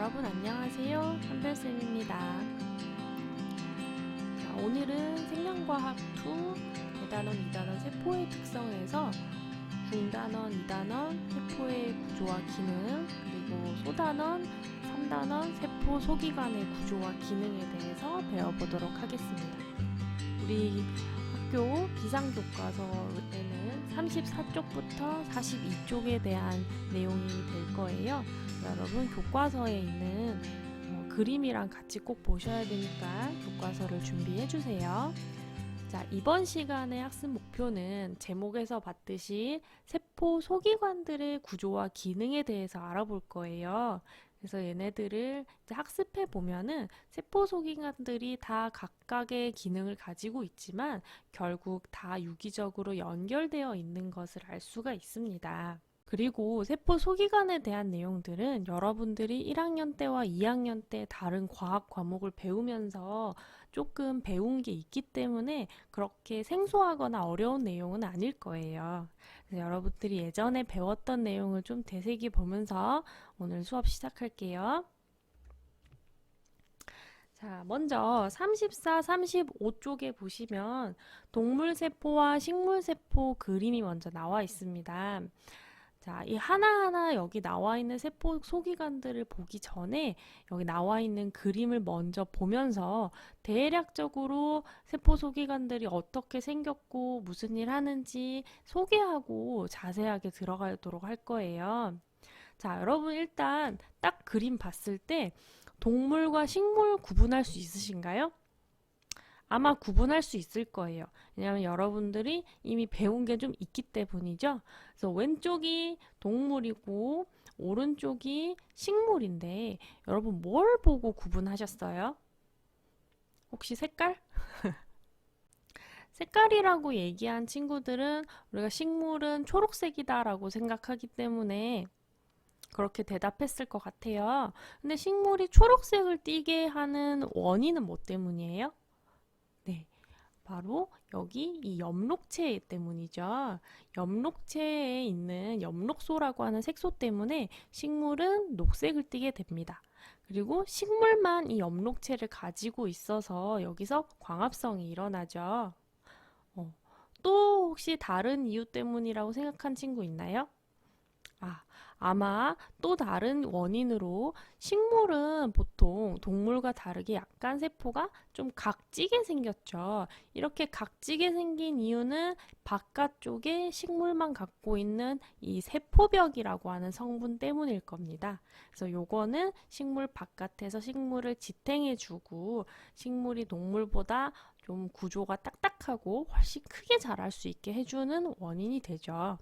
여러분 안녕하세요. 한별쌤입니다. 오늘은 생명과학 2 대단원 2단원 세포의 특성에서 중단원 2단원 세포의 구조와 기능, 그리고 소단원 3단원 세포 소기관의 구조와 기능에 대해서 배워보도록 하겠습니다. 우리 학교 비상교과서에는 34쪽부터 42쪽에 대한 내용이 될 거예요. 여러분 교과서에 있는 그림이랑 같이 꼭 보셔야 되니까 교과서를 준비해 주세요. 자, 이번 시간의 학습 목표는 제목에서 봤듯이 세포 소기관들의 구조와 기능에 대해서 알아볼 거예요. 그래서 얘네들을 이제 학습해 보면은 세포 소기관들이 다 각각의 기능을 가지고 있지만 결국 다 유기적으로 연결되어 있는 것을 알 수가 있습니다. 그리고 세포 소기관에 대한 내용들은 여러분들이 1학년 때와 2학년 때 다른 과학 과목을 배우면서 조금 배운 게 있기 때문에 그렇게 생소하거나 어려운 내용은 아닐 거예요. 그래서 여러분들이 예전에 배웠던 내용을 좀 되새겨 보면서 오늘 수업 시작할게요. 자, 먼저 34, 35쪽에 보시면 동물세포와 식물세포 그림이 먼저 나와 있습니다. 자, 이 하나하나 여기 나와 있는 세포 소기관들을 보기 전에 여기 나와 있는 그림을 먼저 보면서 대략적으로 세포 소기관들이 어떻게 생겼고 무슨 일 하는지 소개하고 자세하게 들어가도록 할 거예요. 자, 여러분 일단 딱 그림 봤을 때 동물과 식물 구분할 수 있으신가요? 아마 구분할 수 있을 거예요. 왜냐하면 여러분들이 이미 배운 게 좀 있기 때문이죠. 그래서 왼쪽이 동물이고 오른쪽이 식물인데 여러분 뭘 보고 구분하셨어요? 혹시 색깔? 색깔이라고 얘기한 친구들은 우리가 식물은 초록색이다 라고 생각하기 때문에 그렇게 대답했을 것 같아요. 근데 식물이 초록색을 띠게 하는 원인은 뭐 때문이에요? 네, 바로 여기 이 엽록체 때문이죠. 엽록체에 있는 엽록소라고 하는 색소 때문에 식물은 녹색을 띠게 됩니다. 그리고 식물만 이 엽록체를 가지고 있어서 여기서 광합성이 일어나죠. 또 혹시 다른 이유 때문이라고 생각한 친구 있나요? 아, 아마 또 다른 원인으로 식물은 보통 동물과 다르게 약간 세포가 좀 각지게 생겼죠. 이렇게 각지게 생긴 이유는 바깥쪽에 식물만 갖고 있는 이 세포벽이라고 하는 성분 때문일 겁니다. 그래서 요거는 식물 바깥에서 식물을 지탱해주고 식물이 동물보다 좀 구조가 딱딱하고 훨씬 크게 자랄 수 있게 해주는 원인이 되죠.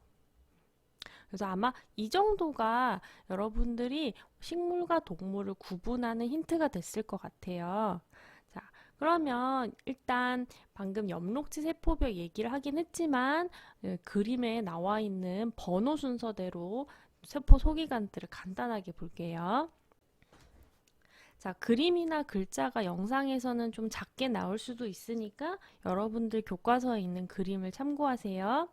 그래서 아마 이 정도가 여러분들이 식물과 동물을 구분하는 힌트가 됐을 것 같아요. 자, 그러면 일단 방금 엽록체 세포벽 얘기를 하긴 했지만 그림에 나와 있는 번호 순서대로 세포 소기관들을 간단하게 볼게요. 자, 그림이나 글자가 영상에서는 좀 작게 나올 수도 있으니까 여러분들 교과서에 있는 그림을 참고하세요.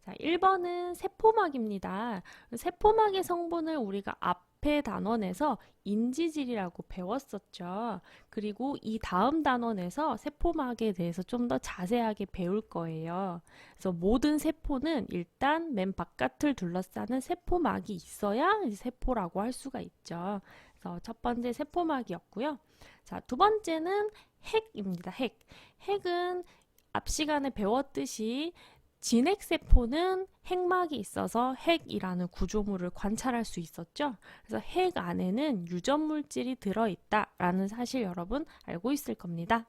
자, 1번은 세포막입니다. 세포막의 성분을 우리가 앞에 단원에서 인지질이라고 배웠었죠. 그리고 이 다음 단원에서 세포막에 대해서 좀 더 자세하게 배울 거예요. 그래서 모든 세포는 일단 맨 바깥을 둘러싸는 세포막이 있어야 세포라고 할 수가 있죠. 그래서 첫 번째 세포막이었고요. 자, 두 번째는 핵입니다. 핵. 핵은 앞 시간에 배웠듯이 진핵세포는 핵막이 있어서 핵이라는 구조물을 관찰할 수 있었죠. 그래서 핵 안에는 유전물질이 들어있다라는 사실 여러분 알고 있을 겁니다.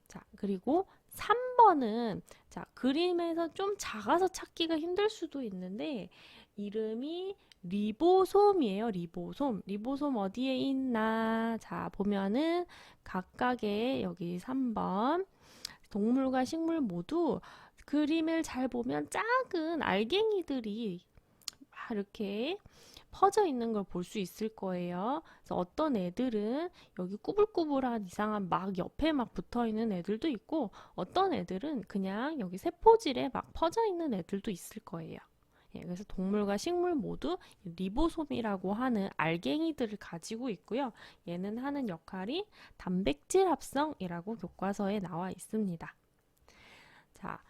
자, 그리고 3번은 자, 그림에서 좀 작아서 찾기가 힘들 수도 있는데 이름이 리보솜이에요. 리보솜. 리보솜 어디에 있나? 자, 보면은 각각의 여기 3번 동물과 식물 모두 그림을 잘 보면 작은 알갱이들이 막 이렇게 퍼져 있는 걸 볼 수 있을 거예요. 그래서 어떤 애들은 여기 꾸불꾸불한 이상한 막 옆에 막 붙어 있는 애들도 있고 어떤 애들은 그냥 여기 세포질에 막 퍼져 있는 애들도 있을 거예요. 예, 그래서 동물과 식물 모두 리보솜이라고 하는 알갱이들을 가지고 있고요. 얘는 하는 역할이 단백질 합성이라고 교과서에 나와 있습니다. 자,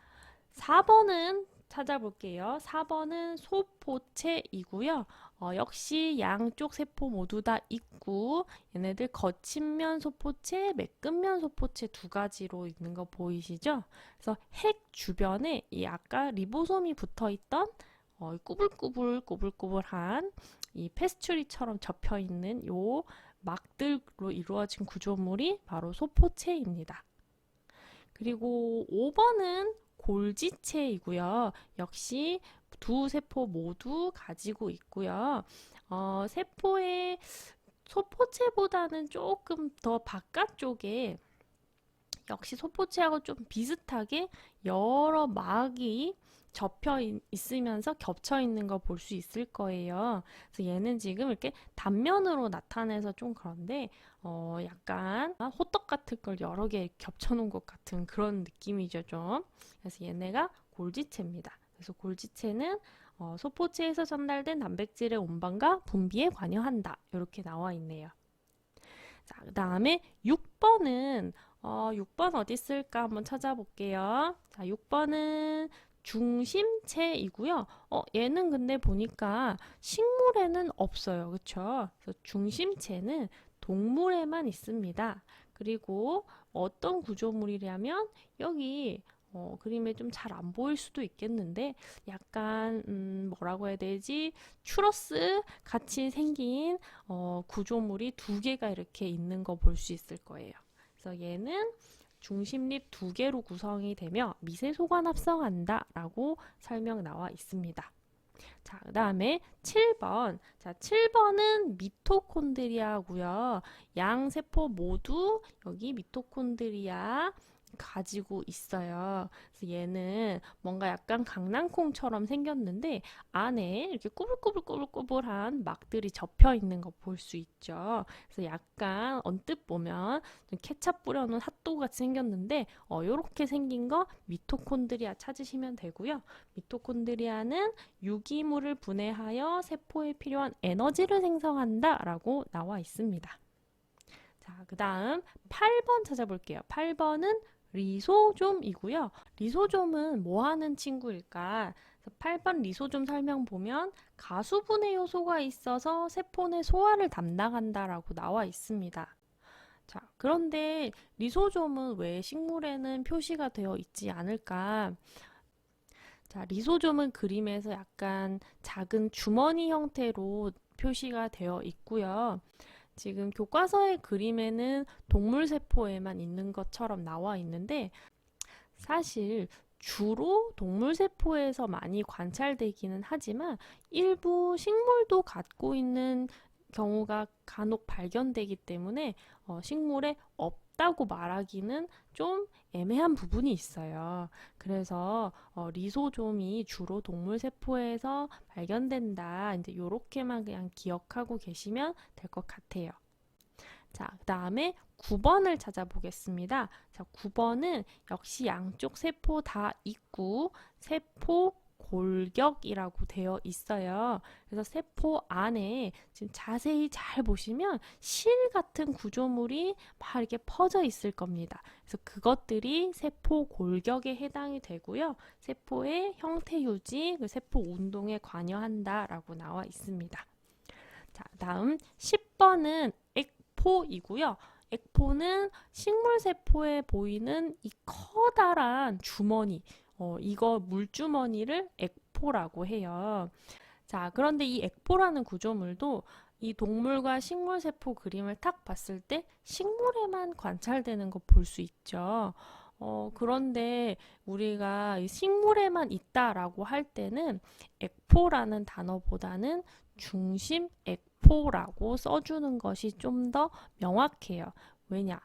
4번은 찾아볼게요. 4번은 소포체이고요. 역시 양쪽 세포 모두 다 있고 얘네들 거친면 소포체, 매끈면 소포체 두 가지로 있는 거 보이시죠? 그래서 핵 주변에 이 아까 리보솜이 붙어있던 꾸불꾸불한 이 페스츄리처럼 접혀있는 요 막들로 이루어진 구조물이 바로 소포체입니다. 그리고 5번은 골지체이고요. 역시 두 세포 모두 가지고 있고요. 세포의 소포체보다는 조금 더 바깥쪽에 역시 소포체하고 좀 비슷하게 여러 막이 접혀 있으면서 겹쳐 있는 거 볼 수 있을 거예요. 그래서 얘는 지금 이렇게 단면으로 나타내서 좀 그런데 약간 호떡 같은 걸 여러 개 겹쳐 놓은 것 같은 그런 느낌이죠, 좀. 그래서 얘네가 골지체입니다. 그래서 골지체는 소포체에서 전달된 단백질의 운반과 분비에 관여한다. 이렇게 나와 있네요. 자, 그 다음에 6번은 6번 어디 있을까 한번 찾아볼게요. 자, 6번은 중심체이고요. 얘는 근데 보니까 식물에는 없어요. 그쵸? 그래서 중심체는 동물에만 있습니다. 그리고 어떤 구조물이냐면 여기 그림에 좀 잘 안 보일 수도 있겠는데 약간 뭐라고 해야 되지? 추러스 같이 생긴 구조물이 두 개가 이렇게 있는 거 볼 수 있을 거예요. 그래서 얘는 중심립 두 개로 구성이 되며 미세소관 합성한다 라고 설명 나와 있습니다. 자, 그 다음에 7번. 자, 7번은 미토콘드리아고요. 양 세포 모두 여기 미토콘드리아 가지고 있어요. 그래서 얘는 뭔가 약간 강낭콩처럼 생겼는데 안에 이렇게 꾸불꾸불꾸불꾸불한 막들이 접혀 있는 거 볼 수 있죠. 그래서 약간 언뜻 보면 케찹 뿌려놓은 핫도그 같이 생겼는데 이렇게 생긴 거 미토콘드리아 찾으시면 되고요. 미토콘드리아는 유기물을 분해하여 세포에 필요한 에너지를 생성한다 라고 나와 있습니다. 자, 그 다음 8번 찾아볼게요. 8번은 리소좀이고요. 리소좀은 뭐 하는 친구일까? 8번 리소좀 설명 보면 가수분해 요소가 있어서 세포 내 소화를 담당한다라고 나와 있습니다. 자, 그런데 리소좀은 왜 식물에는 표시가 되어 있지 않을까? 자, 리소좀은 그림에서 약간 작은 주머니 형태로 표시가 되어 있고요. 지금 교과서의 그림에는 동물 세포에만 있는 것처럼 나와 있는데 사실 주로 동물 세포에서 많이 관찰되기는 하지만 일부 식물도 갖고 있는 경우가 간혹 발견되기 때문에 식물에 없다고 말하기는 좀 애매한 부분이 있어요. 그래서 리소좀이 주로 동물 세포에서 발견된다. 이제 요렇게만 그냥 기억하고 계시면 될 것 같아요. 자, 그 다음에 9번을 찾아보겠습니다. 자, 9번은 역시 양쪽 세포 다 있고 세포 골격이라고 되어 있어요. 그래서 세포 안에 지금 자세히 잘 보시면 실 같은 구조물이 막 이렇게 퍼져 있을 겁니다. 그래서 그것들이 세포 골격에 해당이 되고요. 세포의 형태 유지, 세포 운동에 관여한다라고 나와 있습니다. 자, 다음 10번은 액포이고요. 액포는 식물 세포에 보이는 이 커다란 주머니, 이거 물주머니를 액포라고 해요. 자, 그런데 이 액포라는 구조물도 이 동물과 식물 세포 그림을 딱 봤을 때 식물에만 관찰되는 거 볼 수 있죠. 그런데 우리가 이 식물에만 있다라고 할 때는 액포라는 단어보다는 중심 액포라고 써주는 것이 좀 더 명확해요. 왜냐?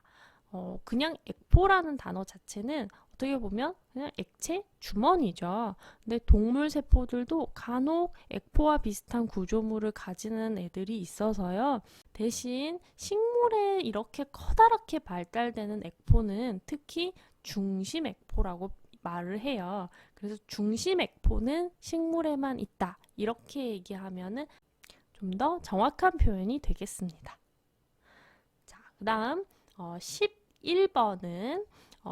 그냥 액포라는 단어 자체는 어떻게 보면 그냥 액체 주머니죠. 근데 동물 세포들도 간혹 액포와 비슷한 구조물을 가지는 애들이 있어서요. 대신 식물에 이렇게 커다랗게 발달되는 액포는 특히 중심 액포라고 말을 해요. 그래서 중심액포는 식물에만 있다. 이렇게 얘기하면은 좀 더 정확한 표현이 되겠습니다. 자, 그 다음 11번은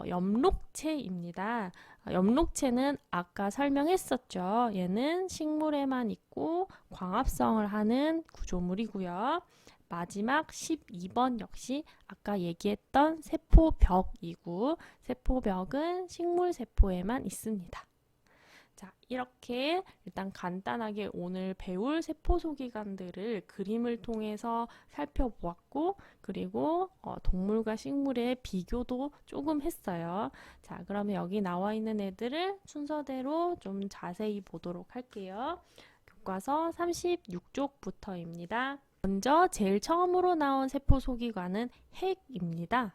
엽록체입니다. 엽록체는 아까 설명했었죠. 얘는 식물에만 있고 광합성을 하는 구조물이고요. 마지막 12번 역시 아까 얘기했던 세포벽이고 세포벽은 식물 세포에만 있습니다. 자, 이렇게 일단 간단하게 오늘 배울 세포소기관들을 그림을 통해서 살펴보았고, 그리고 동물과 식물의 비교도 조금 했어요. 자, 그러면 여기 나와 있는 애들을 순서대로 좀 자세히 보도록 할게요. 교과서 36쪽부터입니다. 먼저 제일 처음으로 나온 세포소기관은 핵입니다.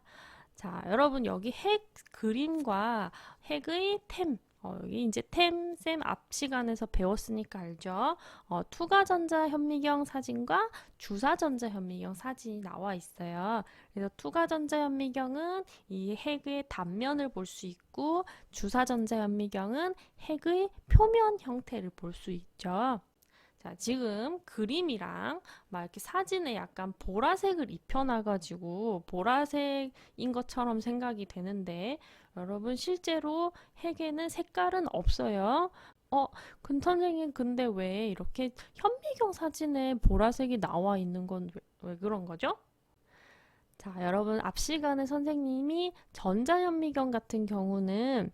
자, 여러분 여기 핵 그림과 핵의 템, 여기 이제 쌤 앞 시간에서 배웠으니까 알죠? 투가전자 현미경 사진과 주사전자 현미경 사진이 나와 있어요. 그래서 투가전자 현미경은 이 핵의 단면을 볼 수 있고, 주사전자 현미경은 핵의 표면 형태를 볼 수 있죠. 자, 지금 그림이랑 막 이렇게 사진에 약간 보라색을 입혀놔가지고 보라색인 것처럼 생각이 되는데, 여러분 실제로 핵에는 색깔은 없어요. 선생님 근데 왜 이렇게 현미경 사진에 보라색이 나와 있는 건 왜 그런 거죠? 자, 여러분 앞 시간에 선생님이 전자현미경 같은 경우는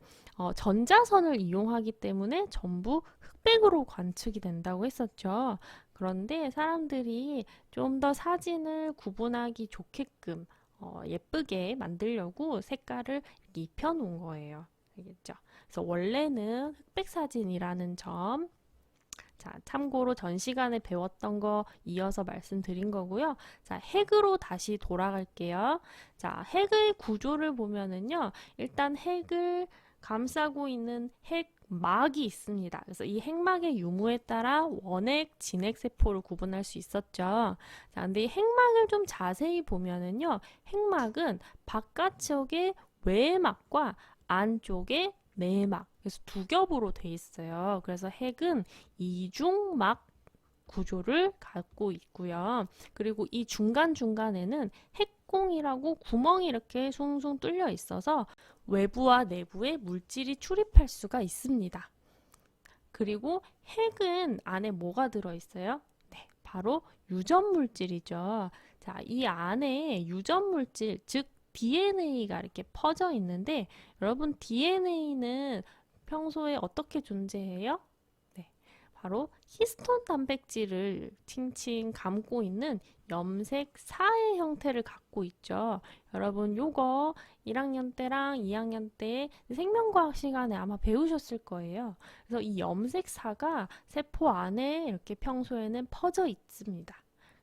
전자선을 이용하기 때문에 전부 흑백으로 관측이 된다고 했었죠. 그런데 사람들이 좀 더 사진을 구분하기 좋게끔 예쁘게 만들려고 색깔을 이렇게 입혀놓은 거예요. 알겠죠? 그래서 원래는 흑백 사진이라는 점, 자, 참고로 전 시간에 배웠던 거 이어서 말씀드린 거고요. 자, 핵으로 다시 돌아갈게요. 자, 핵의 구조를 보면은요. 일단 핵을 감싸고 있는 핵막이 있습니다. 그래서 이 핵막의 유무에 따라 원핵, 진핵 세포를 구분할 수 있었죠. 자, 근데 이 핵막을 좀 자세히 보면은요. 핵막은 바깥쪽에 외막과 안쪽에 내막, 그래서 두 겹으로 돼 있어요. 그래서 핵은 이중막 구조를 갖고 있고요. 그리고 이 중간중간에는 핵공이라고 구멍이 이렇게 숭숭 뚫려 있어서 외부와 내부에 물질이 출입할 수가 있습니다. 그리고 핵은 안에 뭐가 들어있어요? 네, 바로 유전물질이죠. 자, 이 안에 유전물질, 즉 DNA가 이렇게 퍼져 있는데, 여러분 DNA는 평소에 어떻게 존재해요? 네, 바로 히스톤 단백질을 칭칭 감고 있는 염색 사의 형태를 갖고 있죠. 여러분 요거 1학년 때랑 2학년 때 생명과학 시간에 아마 배우셨을 거예요. 그래서 이 염색사가 세포 안에 이렇게 평소에는 퍼져 있습니다.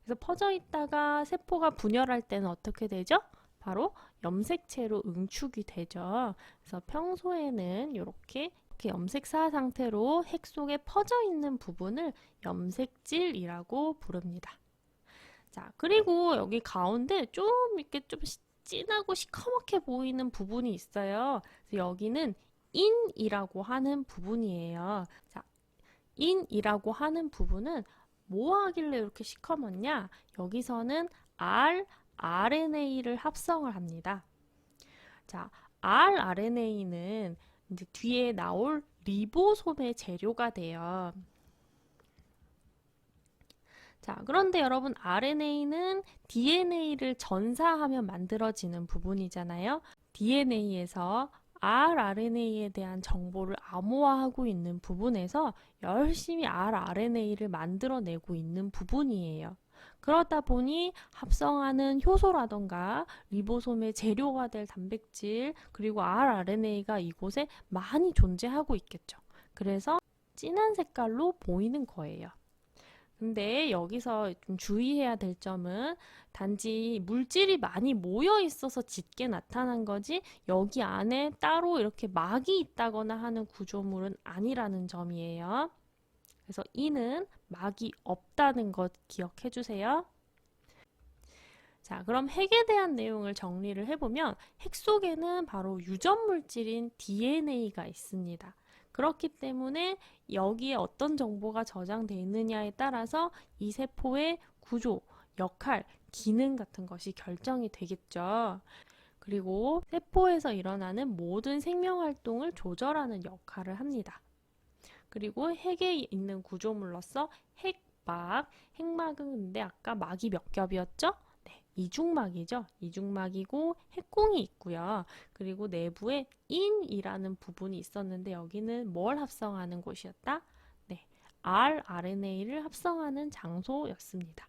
그래서 퍼져 있다가 세포가 분열할 때는 어떻게 되죠? 바로 염색체로 응축이 되죠. 그래서 평소에는 이렇게 염색사 상태로 핵 속에 퍼져 있는 부분을 염색질이라고 부릅니다. 자, 그리고 여기 가운데 좀 이렇게 좀 진하고 시커멓게 보이는 부분이 있어요. 그래서 여기는 인이라고 하는 부분이에요. 자, 인이라고 하는 부분은 뭐 하길래 이렇게 시커멓냐? 여기서는 rRNA를 합성을 합니다. 자, rRNA는 이제 뒤에 나올 리보솜의 재료가 돼요. 자, 그런데 여러분 RNA는 DNA를 전사하면 만들어지는 부분이잖아요. DNA에서 rRNA에 대한 정보를 암호화하고 있는 부분에서 열심히 rRNA를 만들어내고 있는 부분이에요. 그러다 보니 합성하는 효소라던가 리보솜의 재료가 될 단백질 그리고 rRNA가 이곳에 많이 존재하고 있겠죠. 그래서 진한 색깔로 보이는 거예요. 근데 여기서 좀 주의해야 될 점은 단지 물질이 많이 모여 있어서 짙게 나타난 거지 여기 안에 따로 이렇게 막이 있다거나 하는 구조물은 아니라는 점이에요. 그래서 이는 막이 없다는 것 기억해 주세요. 자, 그럼 핵에 대한 내용을 정리를 해보면 핵 속에는 바로 유전 물질인 DNA가 있습니다. 그렇기 때문에 여기에 어떤 정보가 저장되어 있느냐에 따라서 이 세포의 구조, 역할, 기능 같은 것이 결정이 되겠죠. 그리고 세포에서 일어나는 모든 생명활동을 조절하는 역할을 합니다. 그리고 핵에 있는 구조물로서 핵막, 핵막은 근데 아까 막이 몇 겹이었죠? 네, 이중막이죠. 이중막이고 핵궁이 있고요. 그리고 내부에 인이라는 부분이 있었는데 여기는 뭘 합성하는 곳이었다? 네, rRNA를 합성하는 장소였습니다.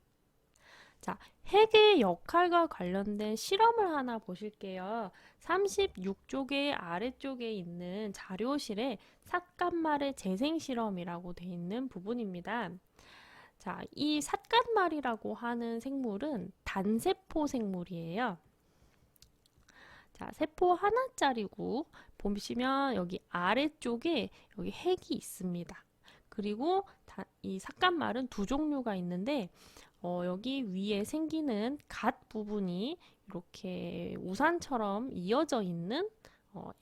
자, 핵의 역할과 관련된 실험을 하나 보실게요. 36쪽의 아래쪽에 있는 자료실에 삿갓말의 재생 실험이라고 되어 있는 부분입니다. 자, 이 삿갓말이라고 하는 생물은 단세포 생물이에요. 자, 세포 하나짜리고 보시면 여기 아래쪽에 여기 핵이 있습니다. 그리고 이 삿갓말은 두 종류가 있는데 여기 위에 생기는 갓 부분이 이렇게 우산처럼 이어져 있는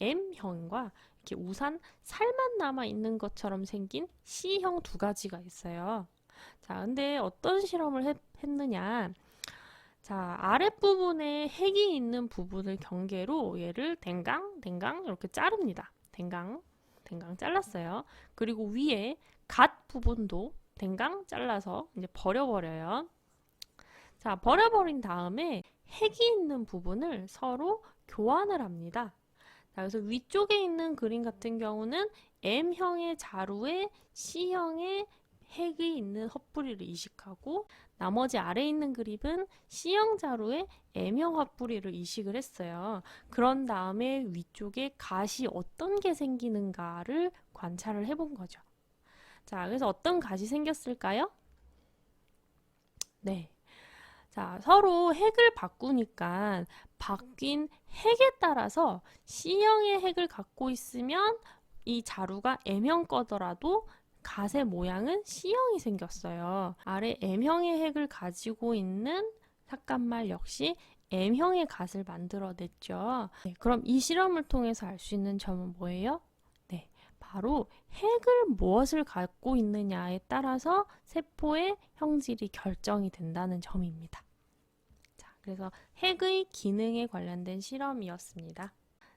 M형과 이렇게 우산 살만 남아 있는 것처럼 생긴 C형 두 가지가 있어요. 자, 근데 어떤 실험을 했느냐? 자, 아랫부분에 핵이 있는 부분을 경계로 얘를 댕강, 댕강 이렇게 자릅니다. 댕강, 댕강 잘랐어요. 그리고 위에 갓 부분도 댕강 잘라서 이제 버려버려요. 자, 버려버린 다음에 핵이 있는 부분을 서로 교환을 합니다. 자, 그래서 위쪽에 있는 그림 같은 경우는 M형의 자루에 C형의 핵이 있는 헛뿌리를 이식하고 나머지 아래에 있는 그립은 C형 자루에 M형 헛뿌리를 이식을 했어요. 그런 다음에 위쪽에 갓이 어떤 게 생기는가를 관찰을 해본 거죠. 자, 그래서 어떤 갓이 생겼을까요? 네. 자, 서로 핵을 바꾸니까 바뀐 핵에 따라서 C형의 핵을 갖고 있으면 이 자루가 M형 거더라도 갓의 모양은 C형이 생겼어요. 아래 M형의 핵을 가지고 있는 삿갓말 역시 M형의 갓을 만들어냈죠. 네, 그럼 이 실험을 통해서 알 수 있는 점은 뭐예요? 네, 바로 핵을 무엇을 갖고 있느냐에 따라서 세포의 형질이 결정이 된다는 점입니다. 자, 그래서 핵의 기능에 관련된 실험이었습니다.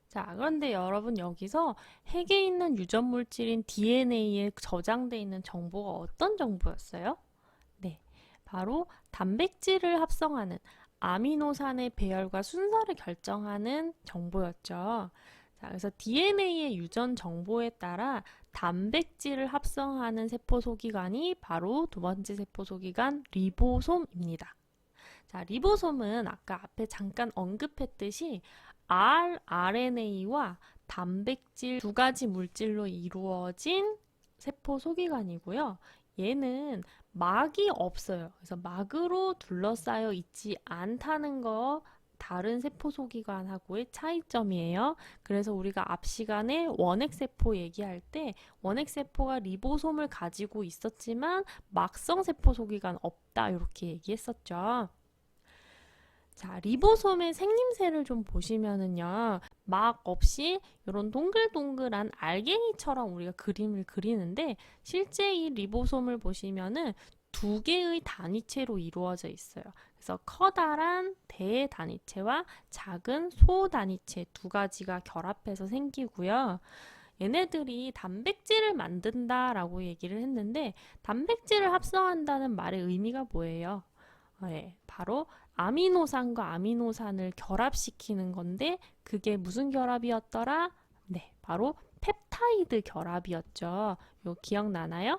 자, 그런데 여러분 여기서 핵에 있는 유전 물질인 DNA에 저장되어 있는 정보가 어떤 정보였어요? 네, 바로 단백질을 합성하는 아미노산의 배열과 순서를 결정하는 정보였죠. 자, 그래서 DNA의 유전 정보에 따라 단백질을 합성하는 세포 소기관이 바로 두 번째 세포 소기관 리보솜입니다. 자, 리보솜은 아까 앞에 잠깐 언급했듯이 rRNA와 단백질 두 가지 물질로 이루어진 세포 소기관이고요. 얘는 막이 없어요. 그래서 막으로 둘러싸여 있지 않다는 거 다른 세포 소기관하고의 차이점이에요. 그래서 우리가 앞 시간에 원핵세포 얘기할 때 원핵세포가 리보솜을 가지고 있었지만 막성 세포 소기관 없다 이렇게 얘기했었죠. 자, 리보솜의 생김새를 좀 보시면은요, 막 없이 이런 동글동글한 알갱이처럼 우리가 그림을 그리는데, 실제 이 리보솜을 보시면은 두 개의 단위체로 이루어져 있어요. 그래서 커다란 대단위체와 작은 소단위체 두 가지가 결합해서 생기고요. 얘네들이 단백질을 만든다라고 얘기를 했는데, 단백질을 합성한다는 말의 의미가 뭐예요? 네, 바로 아미노산과 아미노산을 결합시키는 건데 그게 무슨 결합이었더라? 네, 바로 펩타이드 결합이었죠. 요 기억나나요?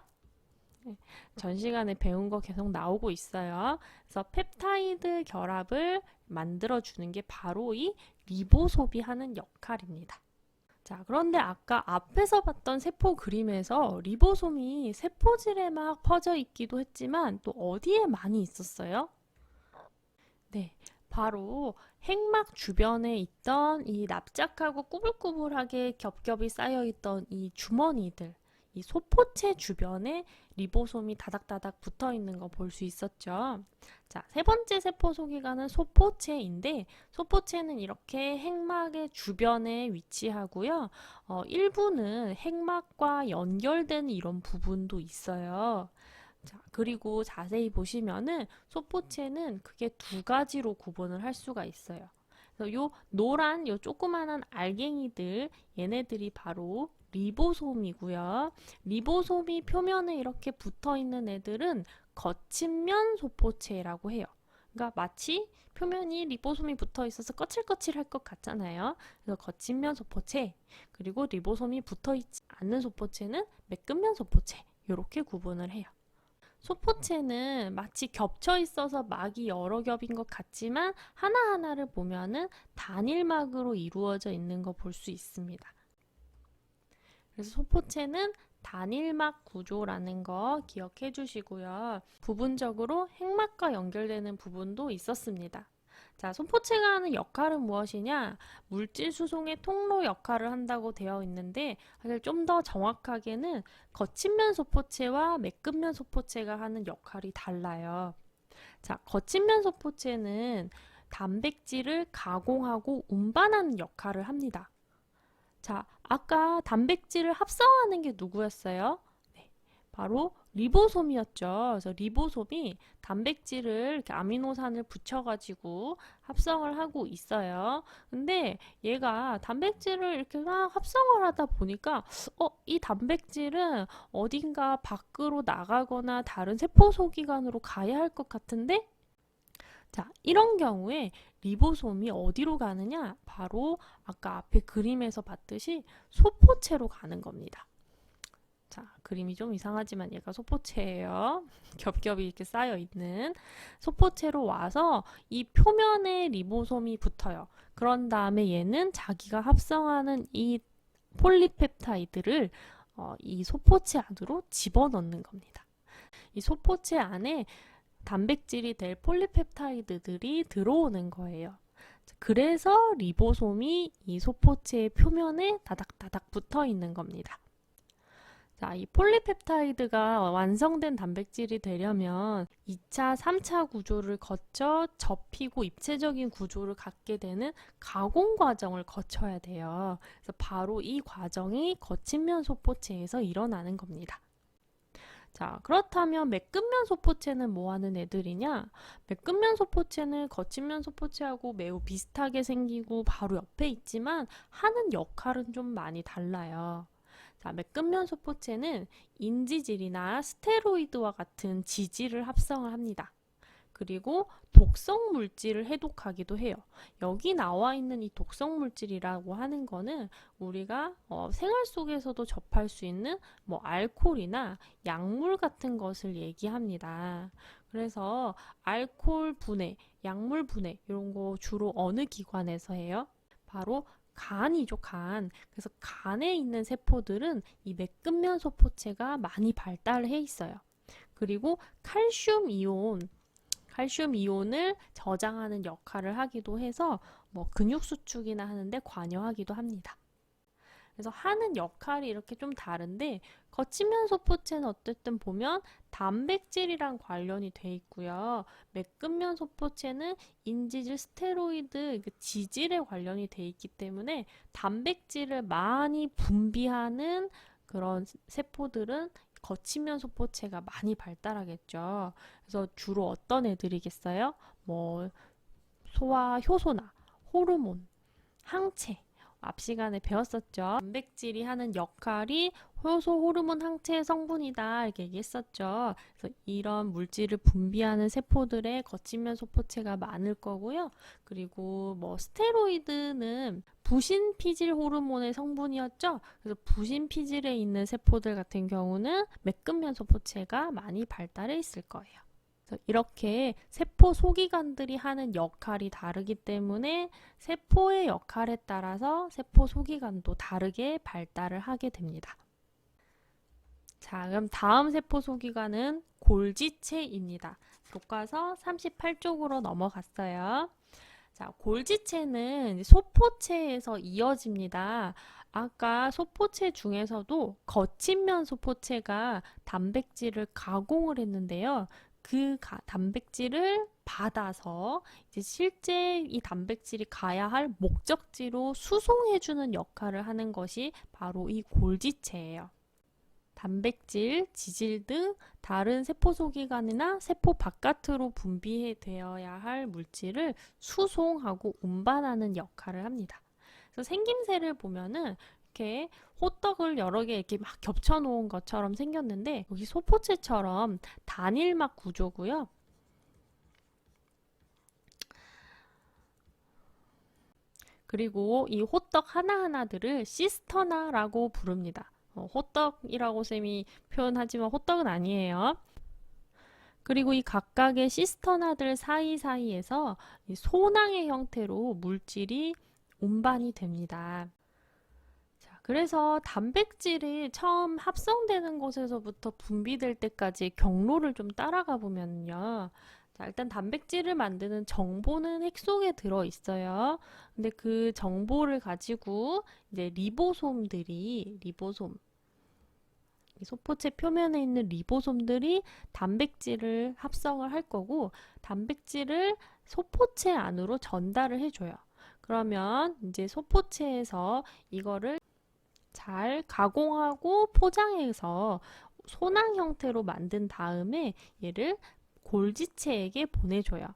네, 전 시간에 배운 거 계속 나오고 있어요. 그래서 펩타이드 결합을 만들어주는 게 바로 이 리보솜이 하는 역할입니다. 자, 그런데 아까 앞에서 봤던 세포 그림에서 리보솜이 세포질에 막 퍼져 있기도 했지만 또 어디에 많이 있었어요? 네, 바로 핵막 주변에 있던 이 납작하고 꾸불꾸불하게 겹겹이 쌓여있던 이 주머니들, 이 소포체 주변에 리보솜이 다닥다닥 붙어 있는 거 볼 수 있었죠. 자, 세 번째 세포 소기관은 소포체인데, 소포체는 이렇게 핵막의 주변에 위치하고요. 일부는 핵막과 연결되는 이런 부분도 있어요. 자, 그리고 자세히 보시면은 소포체는 크게 두 가지로 구분을 할 수가 있어요. 그래서 요 노란 요 조그만한 알갱이들, 얘네들이 바로 리보솜이고요. 리보솜이 표면에 이렇게 붙어 있는 애들은 거친면 소포체라고 해요. 그러니까 마치 표면이 리보솜이 붙어 있어서 거칠거칠할 것 같잖아요. 그래서 거친면 소포체, 그리고 리보솜이 붙어 있지 않는 소포체는 매끈면 소포체, 이렇게 구분을 해요. 소포체는 마치 겹쳐 있어서 막이 여러 겹인 것 같지만 하나하나를 보면은 단일막으로 이루어져 있는 거 볼 수 있습니다. 그래서 소포체는 단일막 구조라는 거 기억해 주시고요. 부분적으로 핵막과 연결되는 부분도 있었습니다. 자, 소포체가 하는 역할은 무엇이냐? 물질 수송의 통로 역할을 한다고 되어 있는데, 사실 좀 더 정확하게는 거친면 소포체와 매끈면 소포체가 하는 역할이 달라요. 자, 거친면 소포체는 단백질을 가공하고 운반하는 역할을 합니다. 자, 아까 단백질을 합성하는 게 누구였어요? 네, 바로 리보솜이었죠. 그래서 리보솜이 단백질을 이렇게 아미노산을 붙여가지고 합성을 하고 있어요. 근데 얘가 단백질을 이렇게 막 합성을 하다 보니까 이 단백질은 어딘가 밖으로 나가거나 다른 세포 소기관으로 가야 할 것 같은데? 자, 이런 경우에 리보솜이 어디로 가느냐? 바로 아까 앞에 그림에서 봤듯이 소포체로 가는 겁니다. 자, 그림이 좀 이상하지만 얘가 소포체예요. 겹겹이 이렇게 쌓여 있는 소포체로 와서 이 표면에 리보솜이 붙어요. 그런 다음에 얘는 자기가 합성하는 이 폴리펩타이드를 이 소포체 안으로 집어넣는 겁니다. 이 소포체 안에 단백질이 될 폴리펩타이드들이 들어오는 거예요. 그래서 리보솜이 이 소포체의 표면에 다닥다닥 붙어 있는 겁니다. 자, 이 폴리펩타이드가 완성된 단백질이 되려면 2차, 3차 구조를 거쳐 접히고 입체적인 구조를 갖게 되는 가공 과정을 거쳐야 돼요. 그래서 바로 이 과정이 거친면 소포체에서 일어나는 겁니다. 자, 그렇다면 매끈면 소포체는 뭐 하는 애들이냐? 매끈면 소포체는 거친면 소포체하고 매우 비슷하게 생기고 바로 옆에 있지만 하는 역할은 좀 많이 달라요. 자, 매끈면 소포체는 인지질이나 스테로이드와 같은 지질을 합성을 합니다. 그리고 독성 물질을 해독하기도 해요. 여기 나와 있는 이 독성 물질이라고 하는 거는 우리가 생활 속에서도 접할 수 있는 뭐 알코올이나 약물 같은 것을 얘기합니다. 그래서 알코올 분해, 약물 분해 이런 거 주로 어느 기관에서 해요? 바로 간이죠, 간. 그래서 간에 있는 세포들은 이 매끈면 소포체가 많이 발달해 있어요. 그리고 칼슘 이온을 저장하는 역할을 하기도 해서 뭐 근육 수축이나 하는데 관여하기도 합니다. 그래서 하는 역할이 이렇게 좀 다른데 거친면 소포체는 어쨌든 보면 단백질이랑 관련이 돼 있고요. 매끈면 소포체는 인지질, 스테로이드, 지질에 관련이 돼 있기 때문에 단백질을 많이 분비하는 그런 세포들은 거친면 소포체가 많이 발달하겠죠. 그래서 주로 어떤 애들이겠어요? 뭐 소화 효소나 호르몬, 항체, 앞 시간에 배웠었죠. 단백질이 하는 역할이 효소, 호르몬, 항체의 성분이다 이렇게 얘기했었죠. 그래서 이런 물질을 분비하는 세포들의 거친면 소포체가 많을 거고요. 그리고 뭐 스테로이드는 부신 피질 호르몬의 성분이었죠. 그래서 부신 피질에 있는 세포들 같은 경우는 매끈면 소포체가 많이 발달해 있을 거예요. 이렇게 세포 소기관들이 하는 역할이 다르기 때문에 세포의 역할에 따라서 세포 소기관도 다르게 발달을 하게 됩니다. 자, 그럼 다음 세포 소기관은 골지체입니다. 교과서 38쪽으로 넘어갔어요. 자, 골지체는 소포체에서 이어집니다. 아까 소포체 중에서도 거친 면 소포체가 단백질을 가공을 했는데요. 그 단백질을 받아서 이제 실제 이 단백질이 가야 할 목적지로 수송해주는 역할을 하는 것이 바로 이 골지체예요. 단백질, 지질 등 다른 세포 소기관이나 세포 바깥으로 분비되어야 할 물질을 수송하고 운반하는 역할을 합니다. 그래서 생김새를 보면은 이렇게 호떡을 여러 개 이렇게 막 겹쳐 놓은 것처럼 생겼는데 여기 소포체처럼 단일막 구조고요. 그리고 이 호떡 하나하나들을 시스터나라고 부릅니다. 호떡이라고 쌤이 표현하지만 호떡은 아니에요. 그리고 이 각각의 시스터나들 사이사이에서 이 소낭의 형태로 물질이 운반이 됩니다. 자, 그래서 단백질이 처음 합성되는 곳에서부터 분비될 때까지 경로를 좀 따라가 보면요. 자, 일단 단백질을 만드는 정보는 핵 속에 들어 있어요. 근데 그 정보를 가지고 이제 리보솜들이 이 소포체 표면에 있는 리보솜들이 단백질을 합성을 할 거고 단백질을 소포체 안으로 전달을 해줘요. 그러면 이제 소포체에서 이거를 잘 가공하고 포장해서 소낭 형태로 만든 다음에 얘를 골지체에게 보내줘요.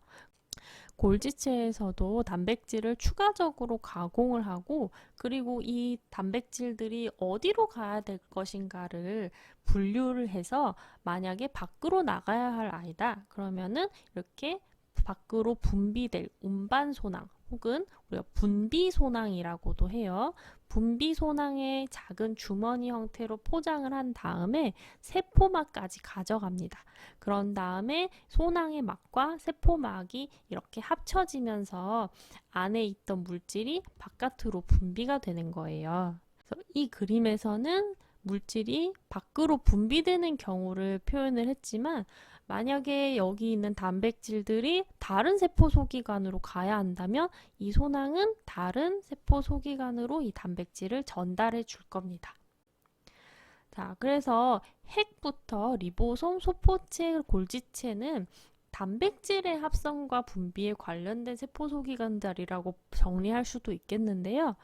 골지체에서도 단백질을 추가적으로 가공을 하고 그리고 이 단백질들이 어디로 가야 될 것인가를 분류를 해서 만약에 밖으로 나가야 할 아이다 그러면은 이렇게 밖으로 분비될 운반소낭 혹은 우리가 분비소낭이라고도 해요. 분비소낭의 작은 주머니 형태로 포장을 한 다음에 세포막까지 가져갑니다. 그런 다음에 소낭의 막과 세포막이 이렇게 합쳐지면서 안에 있던 물질이 바깥으로 분비가 되는 거예요. 그래서 이 그림에서는 물질이 밖으로 분비되는 경우를 표현을 했지만 만약에 여기 있는 단백질들이 다른 세포 소기관으로 가야 한다면 이 소낭은 다른 세포 소기관으로 이 단백질을 전달해 줄 겁니다. 자, 그래서 핵부터 리보솜, 소포체, 골지체는 단백질의 합성과 분비에 관련된 세포 소기관들이라고 정리할 수도 있겠는데요.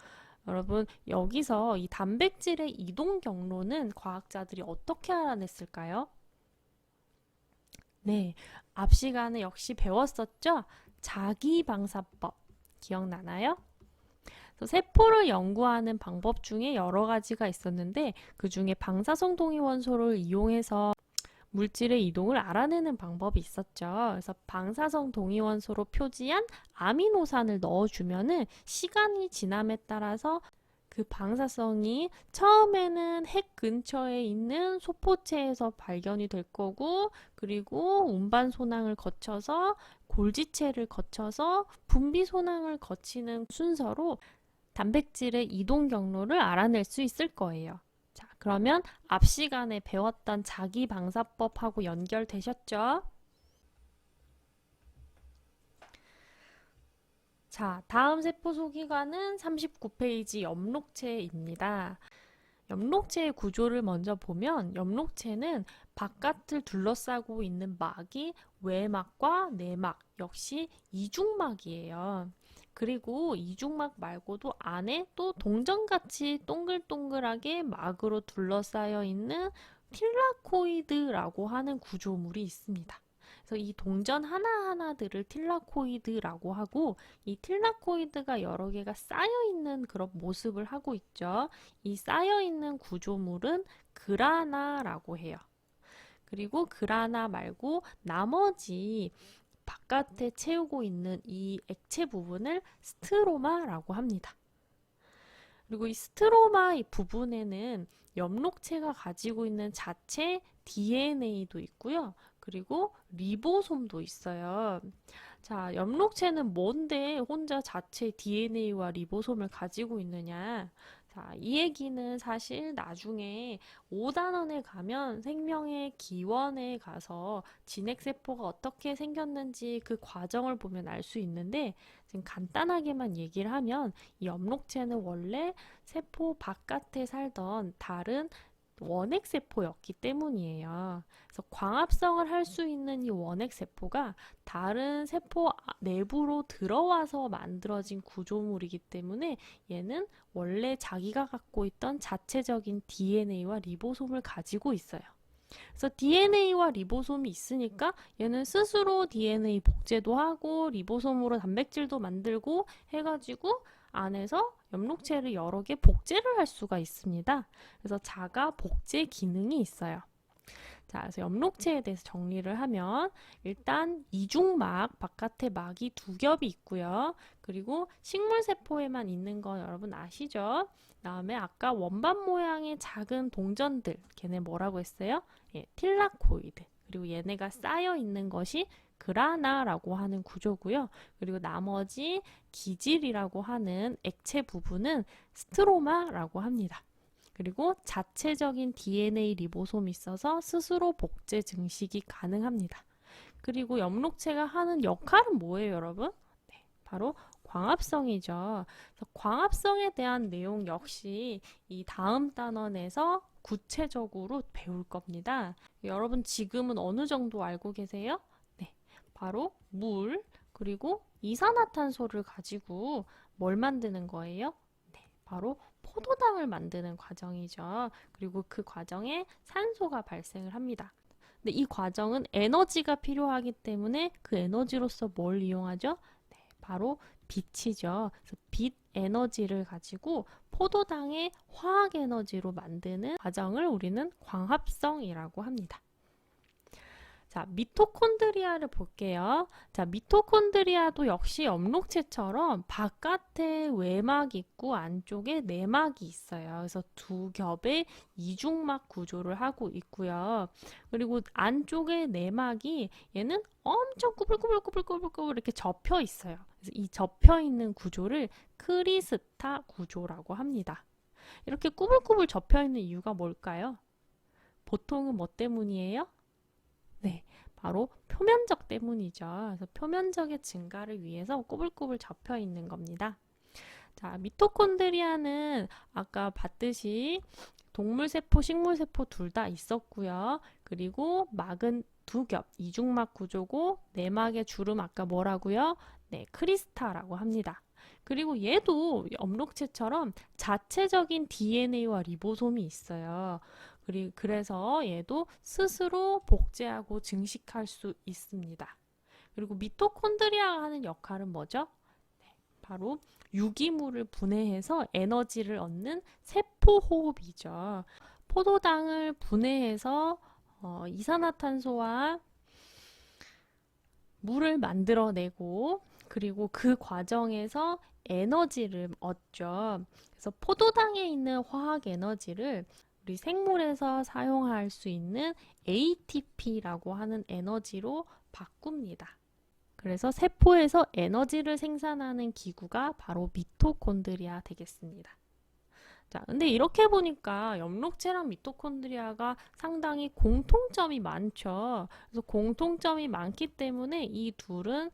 여러분, 여기서 이 단백질의 이동 경로는 과학자들이 어떻게 알아냈을까요? 네, 앞 시간에 역시 배웠었죠? 자기방사법 기억나나요? 세포를 연구하는 방법 중에 여러 가지가 있었는데 그 중에 방사성 동위원소를 이용해서 물질의 이동을 알아내는 방법이 있었죠. 그래서 방사성 동위원소로 표지한 아미노산을 넣어주면은 시간이 지남에 따라서 그 방사성이 처음에는 핵 근처에 있는 소포체에서 발견이 될 거고 그리고 운반 소낭을 거쳐서 골지체를 거쳐서 분비 소낭을 거치는 순서로 단백질의 이동 경로를 알아낼 수 있을 거예요. 자, 그러면 앞 시간에 배웠던 자기방사법하고 연결되셨죠? 자, 다음 세포 소기관은 39페이지 엽록체입니다. 엽록체의 구조를 먼저 보면 엽록체는 바깥을 둘러싸고 있는 막이 외막과 내막, 역시 이중막이에요. 그리고 이중막 말고도 안에 또 동전같이 동글동글하게 막으로 둘러싸여 있는 틸라코이드라고 하는 구조물이 있습니다. 그래서 이 동전 하나하나들을 틸라코이드라고 하고 이 틸라코이드가 여러 개가 쌓여 있는 그런 모습을 하고 있죠. 이 쌓여 있는 구조물은 그라나라고 해요. 그리고 그라나 말고 나머지 바깥에 채우고 있는 이 액체 부분을 스트로마라고 합니다. 그리고 이 스트로마 이 부분에는 엽록체가 가지고 있는 자체 DNA도 있고요. 그리고 리보솜도 있어요. 자, 엽록체는 뭔데 혼자 자체 DNA와 리보솜을 가지고 있느냐? 자, 자, 이 얘기는 사실 나중에 5단원에 가면 생명의 기원에 가서 진핵세포가 어떻게 생겼는지 그 과정을 보면 알 수 있는데, 지금 간단하게만 얘기를 하면 이 엽록체는 원래 세포 바깥에 살던 다른 원핵세포였기 때문이에요. 그래서 광합성을 할 수 있는 이 원핵세포가 다른 세포 내부로 들어와서 만들어진 구조물이기 때문에 얘는 원래 자기가 갖고 있던 자체적인 DNA와 리보솜을 가지고 있어요. 그래서 DNA와 리보솜이 있으니까 얘는 스스로 DNA 복제도 하고 리보솜으로 단백질도 만들고 해가지고 안에서 엽록체를 여러 개 복제를 할 수가 있습니다. 그래서 자가 복제 기능이 있어요. 자, 그래서 엽록체에 대해서 정리를 하면 일단 이중막, 바깥에 막이 두 겹이 있고요. 그리고 식물세포에만 있는 건 여러분 아시죠? 다음에 아까 원반 모양의 작은 동전들, 걔네 뭐라고 했어요? 예, 틸라코이드. 그리고 얘네가 쌓여 있는 것이 그라나라고 하는 구조고요. 그리고 나머지 기질이라고 하는 액체 부분은 스트로마라고 합니다. 그리고 자체적인 DNA 리보솜이 있어서 스스로 복제 증식이 가능합니다. 그리고 엽록체가 하는 역할은 뭐예요, 여러분? 네, 바로 광합성이죠. 그래서 광합성에 대한 내용 역시 이 다음 단원에서 구체적으로 배울 겁니다. 여러분 지금은 어느 정도 알고 계세요? 네, 바로 물, 그리고 이산화탄소를 가지고 뭘 만드는 거예요? 네, 바로 포도당을 만드는 과정이죠. 그리고 그 과정에 산소가 발생을 합니다. 근데 이 과정은 에너지가 필요하기 때문에 그 에너지로서 뭘 이용하죠? 네, 바로 빛이죠. 그래서 빛 에너지를 가지고 포도당의 화학 에너지로 만드는 과정을 우리는 광합성이라고 합니다. 자, 미토콘드리아를 볼게요. 자, 미토콘드리아도 역시 엽록체처럼 바깥에 외막 있고 안쪽에 내막이 있어요. 그래서 두 겹의 이중막 구조를 하고 있고요. 그리고 안쪽에 내막이 얘는 엄청 꾸불꾸불꾸불꾸불꾸불 이렇게 접혀 있어요. 그래서 이 접혀 있는 구조를 크리스타 구조라고 합니다. 이렇게 꾸불꾸불 접혀 있는 이유가 뭘까요? 보통은 뭐 때문이에요? 네, 바로 표면적 때문이죠. 그래서 표면적의 증가를 위해서 꾸불꾸불 접혀 있는 겁니다. 자, 미토콘드리아는 아까 봤듯이 동물세포, 식물세포 둘 다 있었고요. 그리고 막은 두 겹, 이중막 구조고 내막의 주름 아까 뭐라고요? 네, 크리스타라고 합니다. 그리고 얘도 엽록체처럼 자체적인 DNA와 리보솜이 있어요. 그래서 얘도 스스로 복제하고 증식할 수 있습니다. 그리고 미토콘드리아가 하는 역할은 뭐죠? 네, 바로 유기물을 분해해서 에너지를 얻는 세포호흡이죠. 포도당을 분해해서 이산화탄소와 물을 만들어내고 그리고 그 과정에서 에너지를 얻죠. 그래서 포도당에 있는 화학 에너지를 우리 생물에서 사용할 수 있는 ATP라고 하는 에너지로 바꿉니다. 그래서 세포에서 에너지를 생산하는 기구가 바로 미토콘드리아 되겠습니다. 자, 근데 이렇게 보니까 엽록체랑 미토콘드리아가 상당히 공통점이 많죠. 그래서 공통점이 많기 때문에 이 둘은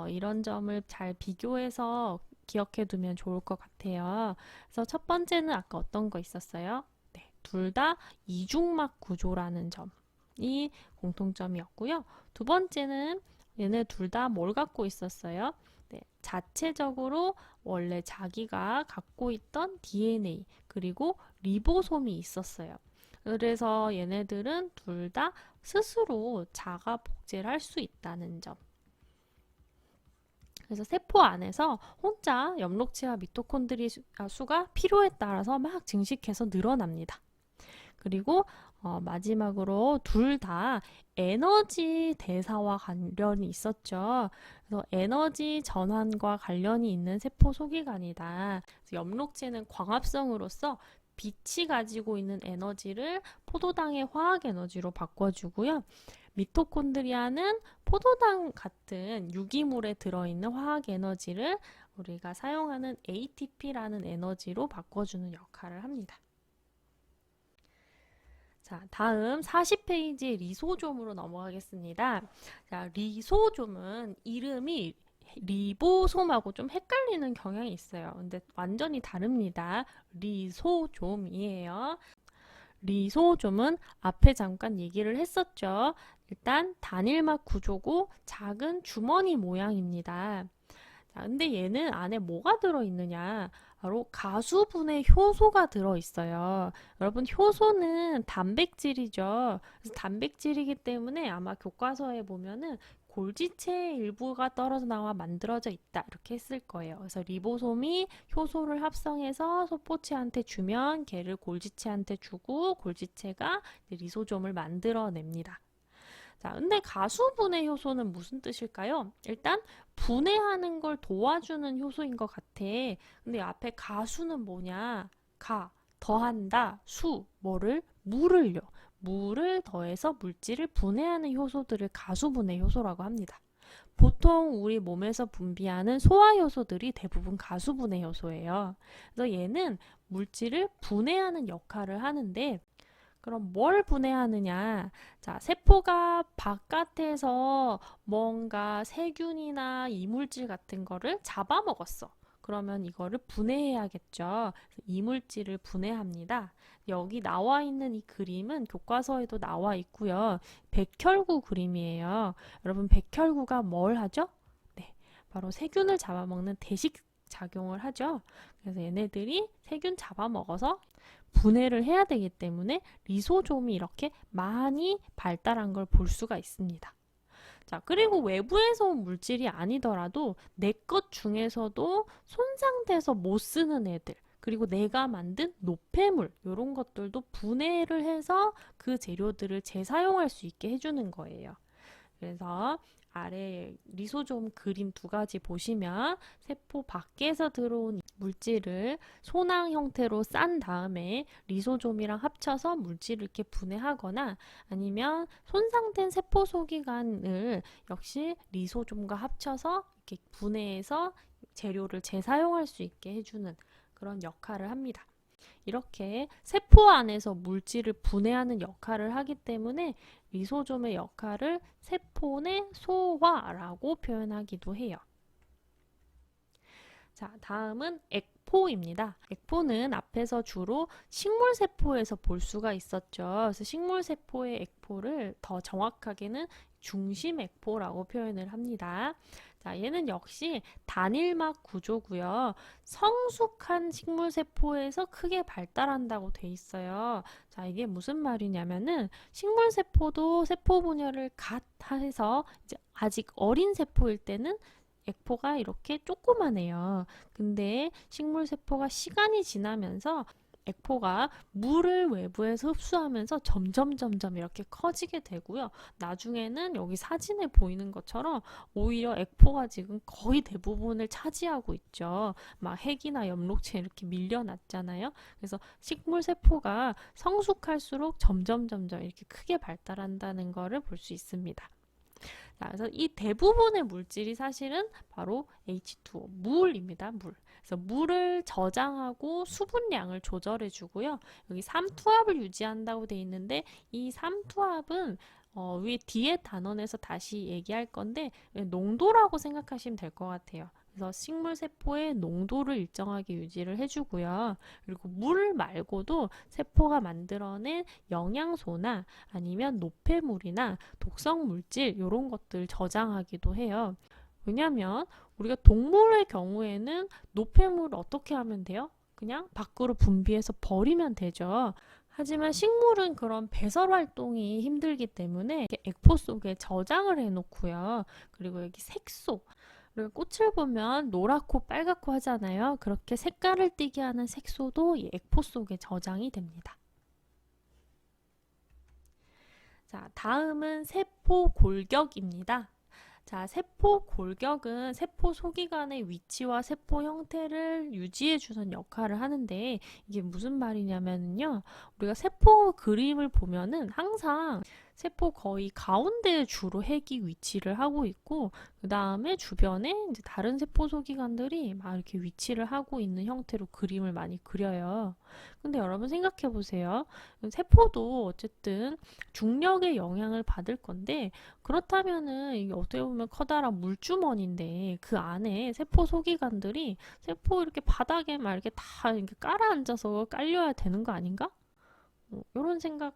이런 점을 잘 비교해서 기억해 두면 좋을 것 같아요. 그래서 첫 번째는 아까 어떤 거 있었어요? 네, 둘 다 이중막 구조라는 점이 공통점이었고요. 두 번째는 얘네 둘 다 뭘 갖고 있었어요? 네, 자체적으로 원래 자기가 갖고 있던 DNA 그리고 리보솜이 있었어요. 그래서 얘네들은 둘 다 스스로 자가 복제를 할 수 있다는 점. 그래서 세포 안에서 혼자 엽록체와 미토콘드리아 수가 필요에 따라서 막 증식해서 늘어납니다. 그리고 마지막으로 둘 다 에너지 대사와 관련이 있었죠. 그래서 에너지 전환과 관련이 있는 세포 소기관이다. 그래서 엽록체는 광합성으로서 빛이 가지고 있는 에너지를 포도당의 화학 에너지로 바꿔주고요. 미토콘드리아는 포도당 같은 유기물에 들어있는 화학 에너지를 우리가 사용하는 ATP라는 에너지로 바꿔주는 역할을 합니다. 자, 다음 40페이지 리소좀으로 넘어가겠습니다. 자, 리소좀은 이름이 리보솜하고 좀 헷갈리는 경향이 있어요. 근데 완전히 다릅니다. 리소좀이에요. 리소좀은 앞에 잠깐 얘기를 했었죠. 일단 단일막 구조고 작은 주머니 모양입니다. 자, 근데 얘는 안에 뭐가 들어있느냐? 바로 가수분해 효소가 들어있어요. 여러분, 효소는 단백질이죠. 그래서 단백질이기 때문에 아마 교과서에 보면은 골지체의 일부가 떨어져 나와 만들어져 있다. 이렇게 했을 거예요. 그래서 리보솜이 효소를 합성해서 소포체한테 주면 걔를 골지체한테 주고 골지체가 리소좀을 만들어냅니다. 자, 근데 가수분해 효소는 무슨 뜻일까요? 일단 분해하는 걸 도와주는 효소인 것 같아. 근데 앞에 가수는 뭐냐? 더한다, 뭐를? 물을요. 물을 더해서 물질을 분해하는 효소들을 가수분해 효소라고 합니다. 보통 우리 몸에서 분비하는 소화효소들이 대부분 가수분해 효소예요. 그래서 얘는 물질을 분해하는 역할을 하는데 그럼 뭘 분해하느냐? 자, 세포가 바깥에서 뭔가 세균이나 이물질 같은 거를 잡아먹었어. 그러면 이거를 분해해야겠죠. 이물질을 분해합니다. 여기 나와 있는 이 그림은 교과서에도 나와 있고요. 백혈구 그림이에요. 여러분, 백혈구가 뭘 하죠? 네, 바로 세균을 잡아먹는 대식 작용을 하죠. 그래서 얘네들이 세균 잡아먹어서 분해를 해야 되기 때문에 리소좀이 이렇게 많이 발달한 걸 볼 수가 있습니다. 자, 그리고 외부에서 온 물질이 아니더라도 내 것 중에서도 손상돼서 못 쓰는 애들, 그리고 내가 만든 노폐물 이런 것들도 분해를 해서 그 재료들을 재사용할 수 있게 해주는 거예요. 그래서 아래 리소좀 그림 두 가지 보시면 세포 밖에서 들어온 물질을 소낭 형태로 싼 다음에 리소좀이랑 합쳐서 물질을 이렇게 분해하거나 아니면 손상된 세포 소기관을 역시 리소좀과 합쳐서 이렇게 분해해서 재료를 재사용할 수 있게 해주는 그런 역할을 합니다. 이렇게 세포 안에서 물질을 분해하는 역할을 하기 때문에 리소좀의 역할을 세포 내 소화라고 표현하기도 해요. 자, 다음은 액포입니다. 액포는 앞에서 주로 식물세포에서 볼 수가 있었죠. 그래서 식물세포의 액포를 더 정확하게는 중심액포라고 표현을 합니다. 자, 얘는 역시 단일막 구조고요. 성숙한 식물세포에서 크게 발달한다고 돼 있어요. 자, 이게 무슨 말이냐면은 식물세포도 세포 분열을 갓 해서 이제 아직 어린 세포일 때는 액포가 이렇게 조그마해요. 근데 식물세포가 시간이 지나면서 액포가 물을 외부에서 흡수하면서 점점 이렇게 커지게 되고요. 나중에는 여기 사진에 보이는 것처럼 오히려 액포가 지금 거의 대부분을 차지하고 있죠. 막 핵이나 엽록체 이렇게 밀려났잖아요. 그래서 식물세포가 성숙할수록 점점 이렇게 크게 발달한다는 것을 볼 수 있습니다. 자, 그래서 이 대부분의 물질이 사실은 바로 H2O, 물입니다. 물. 그래서 물을 저장하고 수분량을 조절해 주고요. 여기 삼투압을 유지한다고 돼 있는데 이 삼투압은 위에 뒤에 단원에서 다시 얘기할 건데 농도라고 생각하시면 될 것 같아요. 그래서 식물세포의 농도를 일정하게 유지를 해주고요. 그리고 물 말고도 세포가 만들어낸 영양소나 아니면 노폐물이나 독성물질 이런 것들 저장하기도 해요. 왜냐하면 우리가 동물의 경우에는 노폐물을 어떻게 하면 돼요? 그냥 밖으로 분비해서 버리면 되죠. 하지만 식물은 그런 배설 활동이 힘들기 때문에 액포 속에 저장을 해놓고요. 그리고 여기 색소, 그리고 꽃을 보면 노랗고 빨갛고 하잖아요. 그렇게 색깔을 띠게 하는 색소도 이 액포 속에 저장이 됩니다. 자, 다음은 세포 골격입니다. 자, 세포 골격은 세포 소기관의 위치와 세포 형태를 유지해 주는 역할을 하는데 이게 무슨 말이냐면요. 우리가 세포 그림을 보면은 항상 세포 거의 가운데에 주로 핵이 위치를 하고 있고 그 다음에 주변에 이제 다른 세포 소기관들이 막 이렇게 위치를 하고 있는 형태로 그림을 많이 그려요. 근데 여러분 생각해 보세요. 세포도 어쨌든 중력의 영향을 받을 건데 그렇다면은 이게 어떻게 보면 커다란 물주머니인데 그 안에 세포 소기관들이 세포 이렇게 바닥에 막 이렇게 다 이렇게 깔아앉아서 깔려야 되는 거 아닌가? 이런 생각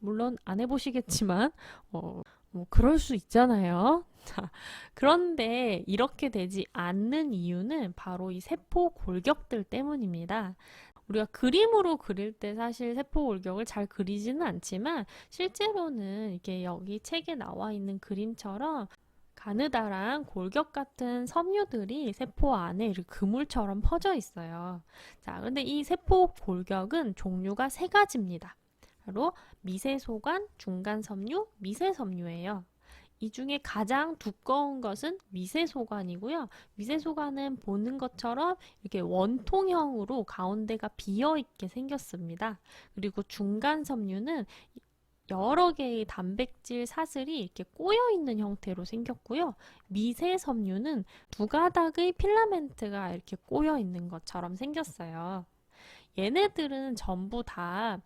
물론 안 해보시겠지만 뭐 그럴 수 있잖아요. 자, 그런데 이렇게 되지 않는 이유는 바로 이 세포 골격들 때문입니다. 우리가 그림으로 그릴 때 사실 세포 골격을 잘 그리지는 않지만 실제로는 이렇게 여기 책에 나와 있는 그림처럼 가느다란 골격 같은 섬유들이 세포 안에 이렇게 그물처럼 퍼져 있어요. 자, 근데 이 세포 골격은 종류가 세 가지입니다. 바로 미세소관, 중간섬유, 미세섬유예요. 이 중에 가장 두꺼운 것은 미세소관이고요. 미세소관은 보는 것처럼 이렇게 원통형으로 가운데가 비어있게 생겼습니다. 그리고 중간섬유는 여러 개의 단백질 사슬이 이렇게 꼬여있는 형태로 생겼고요. 미세섬유는 두 가닥의 필라멘트가 이렇게 꼬여있는 것처럼 생겼어요. 얘네들은 전부 다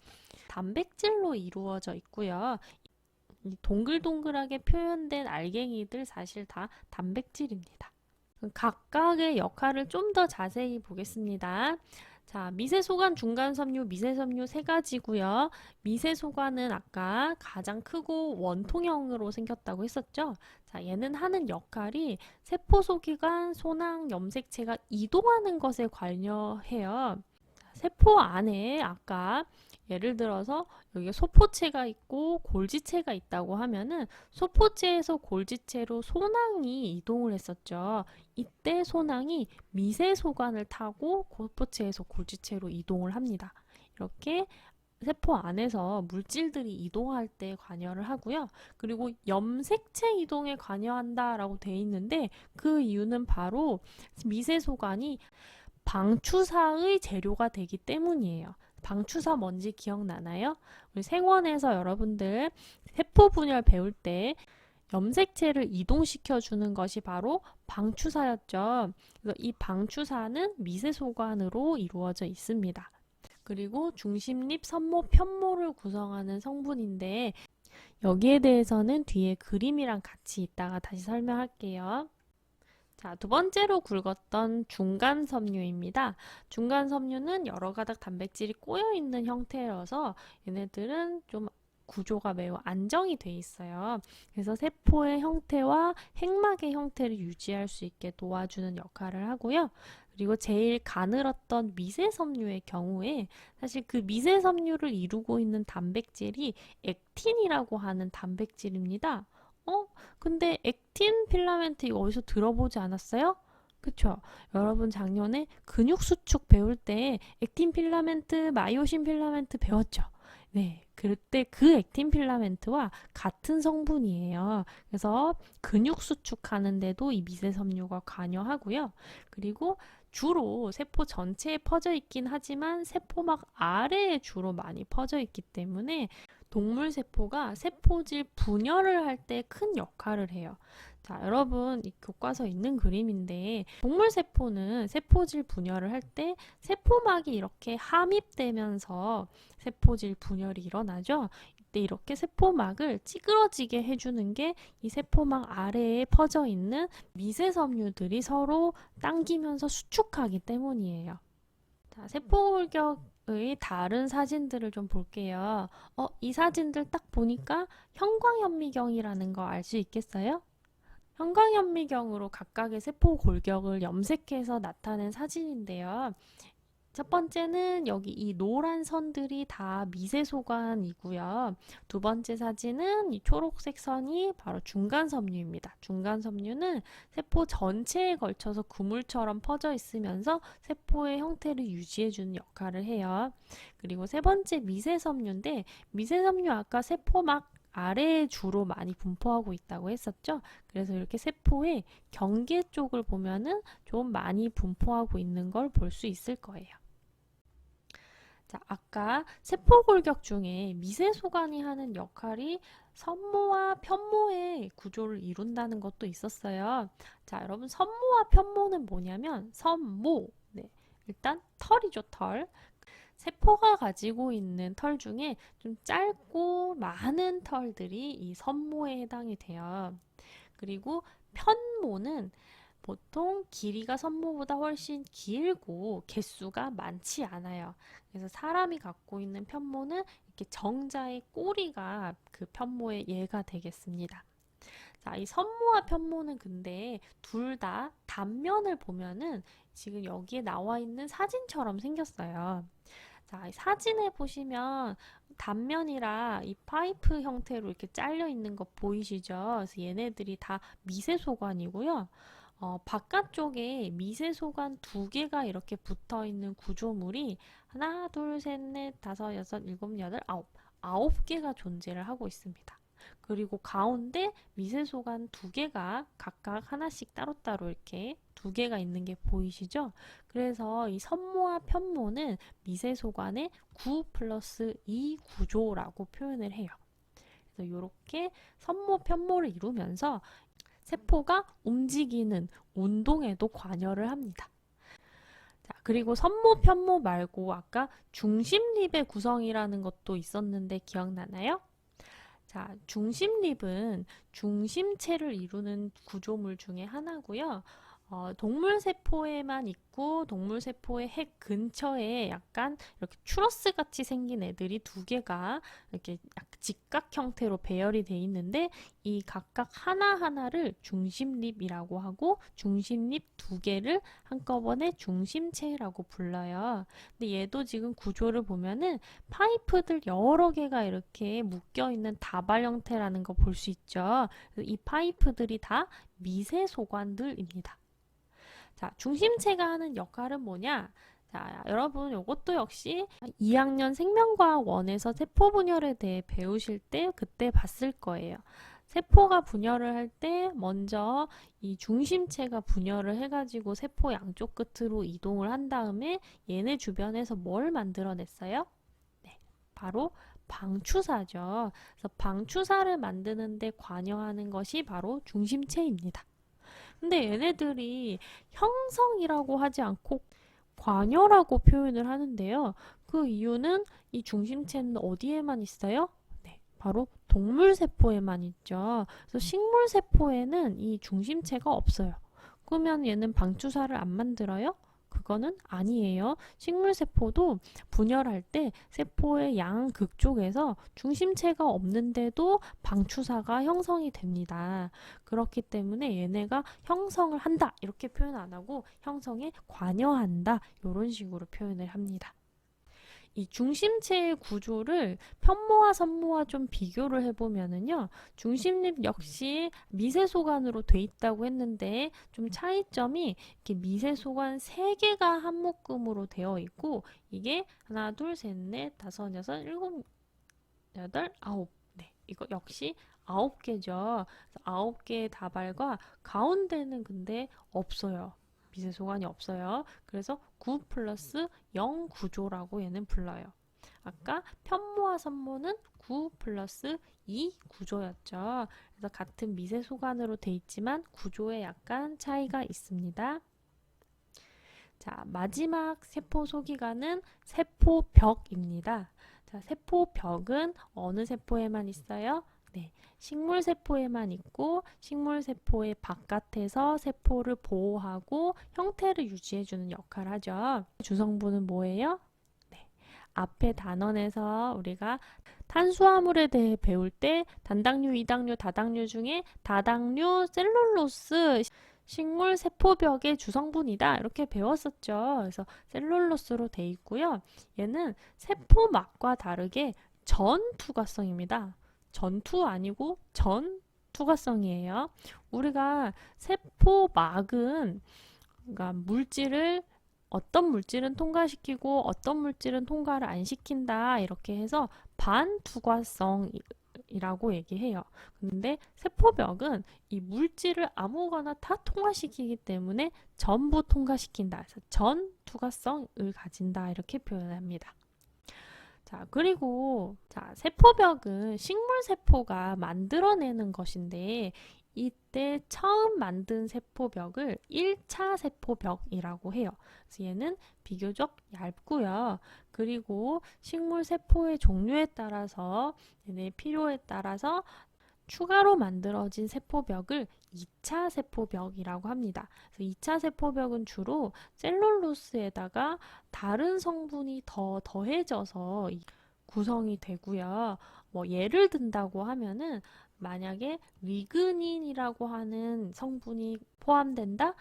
단백질로 이루어져 있고요. 이 동글동글하게 표현된 알갱이들 사실 다 단백질입니다. 각각의 역할을 좀 더 자세히 보겠습니다. 자, 미세소관, 중간섬유, 미세섬유 세 가지고요. 미세소관은 아까 가장 크고 원통형으로 생겼다고 했었죠. 자, 얘는 하는 역할이 세포소기관, 소낭, 염색체가 이동하는 것에 관여해요. 세포 안에 아까 예를 들어서 여기 소포체가 있고 골지체가 있다고 하면은 소포체에서 골지체로 소낭이 이동을 했었죠. 이때 소낭이 미세소관을 타고 소포체에서 골지체로 이동을 합니다. 이렇게 세포 안에서 물질들이 이동할 때 관여를 하고요. 그리고 염색체 이동에 관여한다라고 돼 있는데 그 이유는 바로 미세소관이 방추사의 재료가 되기 때문이에요. 방추사 뭔지 기억나나요? 우리 생원에서 여러분들 세포 분열 배울 때 염색체를 이동시켜 주는 것이 바로 방추사였죠. 그래서 이 방추사는 미세소관으로 이루어져 있습니다. 그리고 중심립, 선모, 편모를 구성하는 성분인데 여기에 대해서는 뒤에 그림이랑 같이 이따가 다시 설명할게요. 자, 두 번째로 굵었던 중간섬유입니다. 중간섬유는 여러 가닥 단백질이 꼬여 있는 형태여서 얘네들은 좀 구조가 매우 안정이 돼 있어요. 그래서 세포의 형태와 핵막의 형태를 유지할 수 있게 도와주는 역할을 하고요. 그리고 제일 가늘었던 미세섬유의 경우에 사실 그 미세섬유를 이루고 있는 단백질이 액틴이라고 하는 단백질입니다. 근데 액틴 필라멘트 이거 어디서 들어보지 않았어요? 그쵸? 여러분 작년에 근육 수축 배울 때 액틴 필라멘트, 마이오신 필라멘트 배웠죠? 네, 그때 그 액틴 필라멘트와 같은 성분이에요. 그래서 근육 수축하는데도 이 미세섬유가 관여하고요. 그리고 주로 세포 전체에 퍼져 있긴 하지만 세포막 아래에 주로 많이 퍼져 있기 때문에 동물 세포가 세포질 분열을 할 때 큰 역할을 해요. 자, 여러분 이 교과서에 있는 그림인데 동물 세포는 세포질 분열을 할 때 세포막이 이렇게 함입되면서 세포질 분열이 일어나죠. 이때 이렇게 세포막을 찌그러지게 해주는 게 이 세포막 아래에 퍼져 있는 미세섬유들이 서로 당기면서 수축하기 때문이에요. 자, 세포골격의 다른 사진들을 좀 볼게요. 이 사진들 딱 보니까 형광현미경이라는 거 알 수 있겠어요? 형광현미경으로 각각의 세포 골격을 염색해서 나타낸 사진인데요. 첫 번째는 여기 이 노란 선들이 다 미세소관이고요. 두 번째 사진은 이 초록색 선이 바로 중간섬유입니다. 중간섬유는 세포 전체에 걸쳐서 그물처럼 퍼져 있으면서 세포의 형태를 유지해주는 역할을 해요. 그리고 세 번째 미세섬유인데 미세섬유 아까 세포막 아래에 주로 많이 분포하고 있다고 했었죠. 그래서 이렇게 세포의 경계 쪽을 보면은 좀 많이 분포하고 있는 걸 볼 수 있을 거예요. 자, 아까 세포골격 중에 미세소관이 하는 역할이 선모와 편모의 구조를 이룬다는 것도 있었어요. 자, 여러분 선모와 편모는 뭐냐면 선모, 네, 일단 털이죠, 털. 세포가 가지고 있는 털 중에 좀 짧고 많은 털들이 이 선모에 해당이 돼요. 그리고 편모는 보통 길이가 선모보다 훨씬 길고 개수가 많지 않아요. 그래서 사람이 갖고 있는 편모는 이렇게 정자의 꼬리가 그 편모의 예가 되겠습니다. 자, 이 선모와 편모는 근데 둘 다 단면을 보면은 지금 여기에 나와 있는 사진처럼 생겼어요. 자, 이 사진에 보시면 단면이라 이 파이프 형태로 이렇게 잘려 있는 거 보이시죠? 그래서 얘네들이 다 미세소관이고요. 바깥쪽에 미세소관 두 개가 이렇게 붙어 있는 구조물이 하나, 둘, 셋, 넷, 다섯, 여섯, 일곱, 여덟, 아홉 개가 존재를 하고 있습니다. 그리고 가운데 미세소관 두 개가 각각 하나씩 따로따로 이렇게 두 개가 있는 게 보이시죠? 그래서 이 선모와 편모는 미세소관의 9 플러스 2 구조라고 표현을 해요. 그래서 이렇게 선모, 편모를 이루면서 세포가 움직이는 운동에도 관여를 합니다. 자, 그리고 선모, 편모 말고 아까 중심립의 구성이라는 것도 있었는데 기억나나요? 자, 중심립은 중심체를 이루는 구조물 중에 하나고요. 동물세포에만 있고 동물세포의 핵 근처에 약간 이렇게 추러스 같이 생긴 애들이 두 개가 이렇게 직각 형태로 배열이 돼 있는데 이 각각 하나하나를 중심립이라고 하고 중심립 두 개를 한꺼번에 중심체라고 불러요. 근데 얘도 지금 구조를 보면은 파이프들 여러 개가 이렇게 묶여 있는 다발 형태라는 거 볼 수 있죠. 이 파이프들이 다 미세소관들입니다. 자, 중심체가 하는 역할은 뭐냐? 자, 여러분 이것도 역시 2학년 생명과학 1에서 세포 분열에 대해 배우실 때 그때 봤을 거예요. 세포가 분열을 할 때 먼저 이 중심체가 분열을 해가지고 세포 양쪽 끝으로 이동을 한 다음에 얘네 주변에서 뭘 만들어냈어요? 네, 바로 방추사죠. 그래서 방추사를 만드는데 관여하는 것이 바로 중심체입니다. 근데 얘네들이 형성이라고 하지 않고 관여라고 표현을 하는데요. 그 이유는 이 중심체는 어디에만 있어요? 네, 바로 동물세포에만 있죠. 그래서 식물세포에는 이 중심체가 없어요. 그러면 얘는 방추사를 안 만들어요? 그거는 아니에요. 식물세포도 분열할 때 세포의 양극쪽에서 중심체가 없는데도 방추사가 형성이 됩니다. 그렇기 때문에 얘네가 형성을 한다 이렇게 표현 안 하고 형성에 관여한다 이런 식으로 표현을 합니다. 이 중심체의 구조를 편모와 선모와 좀 비교를 해보면은요, 중심립 역시 미세소관으로 돼 있다고 했는데 좀 차이점이 이렇게 미세소관 3개가 한 묶음으로 되어 있고 이게 하나, 둘, 셋, 넷, 다섯, 여섯, 일곱, 여덟, 아홉. 네, 이거 역시 9개죠. 9개의 다발과 가운데는 근데 없어요. 미세소관이 없어요. 그래서 9 플러스 0 구조라고 얘는 불러요. 아까 편모와 선모는 9 플러스 2 구조였죠. 그래서 같은 미세소관으로 돼 있지만 구조에 약간 차이가 있습니다. 자, 마지막 세포 소기관은 세포벽입니다. 자, 세포벽은 어느 세포에만 있어요? 네, 식물세포에만 있고 식물세포의 바깥에서 세포를 보호하고 형태를 유지해주는 역할을 하죠. 주성분은 뭐예요? 네, 앞에 단원에서 우리가 탄수화물에 대해 배울 때 단당류, 이당류, 다당류 중에 다당류 셀룰로스 식물 세포벽의 주성분이다 이렇게 배웠었죠. 그래서 셀룰로스로 돼 있고요. 얘는 세포막과 다르게 전투과성입니다. 전투 아니고 전투과성이에요. 우리가 세포막은 그러니까 물질을 어떤 물질은 통과시키고 어떤 물질은 통과를 안 시킨다 이렇게 해서 반투과성이라고 이라고 얘기해요. 근데 세포벽은 이 물질을 아무거나 다 통과시키기 때문에 전부 통과시킨다. 그래서 전 투과성을 가진다. 이렇게 표현합니다. 자, 그리고 세포벽은 식물세포가 만들어내는 것인데 이때 처음 만든 세포벽을 1차 세포벽이라고 해요. 그래서 얘는 비교적 얇고요. 그리고 식물세포의 종류에 따라서 얘네 필요에 따라서 추가로 만들어진 세포벽을 2차 세포벽이라고 합니다. 그래서 2차 세포벽은 주로 셀룰로스에다가 다른 성분이 더 더해져서 구성이 되고요. 뭐 예를 든다고 하면은 만약에 리그닌이라고 하는 성분이 포함된다?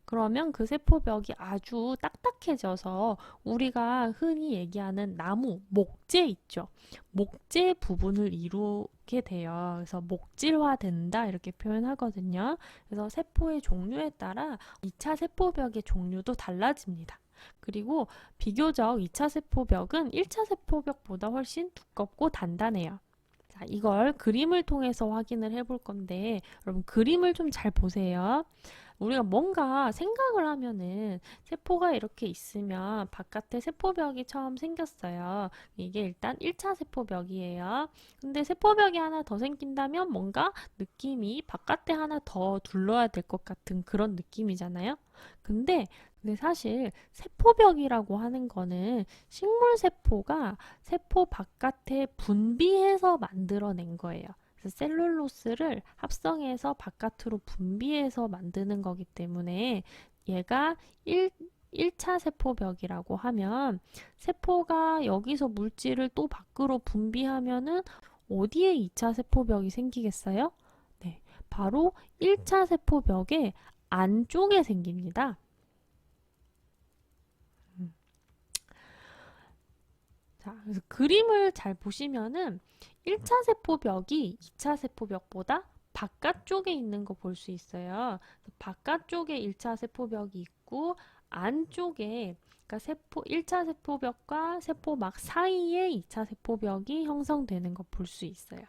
그러면 그 세포벽이 아주 딱딱해져서 우리가 흔히 얘기하는 나무, 목재 있죠. 목재 부분을 이루게 돼요. 그래서 목질화 된다 이렇게 표현하거든요. 그래서 세포의 종류에 따라 2차 세포벽의 종류도 달라집니다. 그리고 비교적 2차 세포벽은 1차 세포벽보다 훨씬 두껍고 단단해요. 자, 이걸 그림을 통해서 확인을 해볼 건데 여러분 그림을 좀 잘 보세요. 우리가 뭔가 생각을 하면은 세포가 이렇게 있으면 바깥에 세포벽이 처음 생겼어요. 이게 일단 1차 세포벽이에요. 근데 세포벽이 하나 더 생긴다면 뭔가 느낌이 바깥에 하나 더 둘러야 될 것 같은 그런 느낌이잖아요. 근데 사실 세포벽이라고 하는 거는 식물세포가 세포 바깥에 분비해서 만들어낸 거예요. 그래서 셀룰로스를 합성해서 바깥으로 분비해서 만드는 거기 때문에 얘가 1차 세포벽이라고 하면 세포가 여기서 물질을 또 밖으로 분비하면은 어디에 2차 세포벽이 생기겠어요? 네, 바로 1차 세포벽의 안쪽에 생깁니다. 자, 그래서 그림을 잘 보시면은 1차 세포벽이 2차 세포벽보다 바깥쪽에 있는 거 볼 수 있어요. 바깥쪽에 1차 세포벽이 있고 안쪽에 그러니까 1차 세포벽과 세포막 사이에 2차 세포벽이 형성되는 거 볼 수 있어요.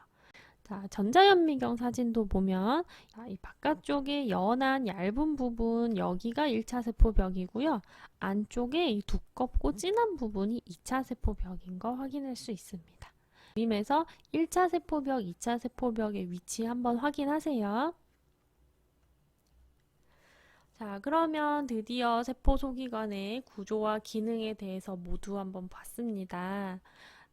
자, 전자현미경 사진도 보면 이 바깥쪽에 연한 얇은 부분 여기가 1차 세포벽이고요. 안쪽에 이 두껍고 진한 부분이 2차 세포벽인 거 확인할 수 있습니다. 그림에서 1차 세포벽, 2차 세포벽의 위치 한번 확인하세요. 자, 그러면 드디어 세포 소기관의 구조와 기능에 대해서 모두 한번 봤습니다.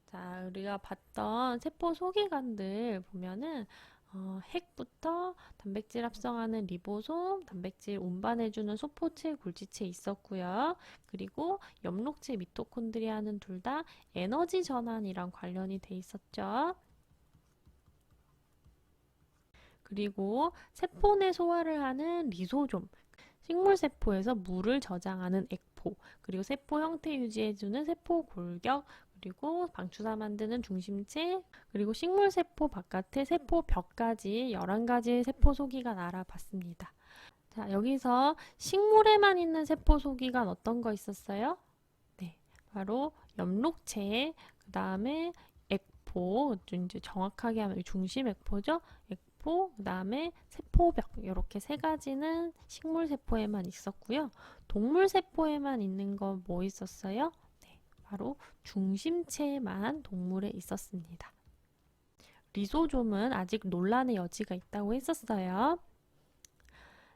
자, 우리가 봤던 세포 소기관들 보면은 핵부터 단백질 합성하는 리보솜, 단백질 운반해주는 소포체, 골지체 있었고요. 그리고 엽록체, 미토콘드리아는 둘 다 에너지 전환이랑 관련이 돼 있었죠. 그리고 세포 내 소화를 하는 리소솜, 식물세포에서 물을 저장하는 액포, 그리고 세포 형태 유지해주는 세포 골격, 그리고 방추사 만드는 중심체, 그리고 식물세포 바깥의 세포벽까지 11가지의 세포 소기관 알아봤습니다. 자, 여기서 식물에만 있는 세포 소기관 어떤 거 있었어요? 네, 바로 엽록체, 그 다음에 액포, 이제 정확하게 하면 중심 액포죠? 액포, 그 다음에 세포벽, 이렇게 세 가지는 식물세포에만 있었고요. 동물세포에만 있는 건 뭐 있었어요? 바로 중심체만 동물에 있었습니다. 리소솜은 아직 논란의 여지가 있다고 했었어요.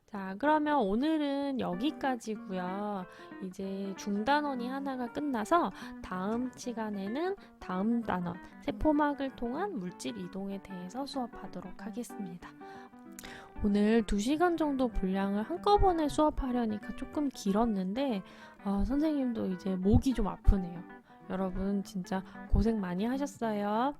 자, 그러면 오늘은 여기까지고요. 이제 중단원이 하나가 끝나서 다음 시간에는 다음 단원, 세포막을 통한 물질 이동에 대해서 수업하도록 하겠습니다. 오늘 2시간 정도 분량을 한꺼번에 수업하려니까 조금 길었는데 선생님도 이제 목이 좀 아프네요. 여러분 진짜 고생 많이 하셨어요.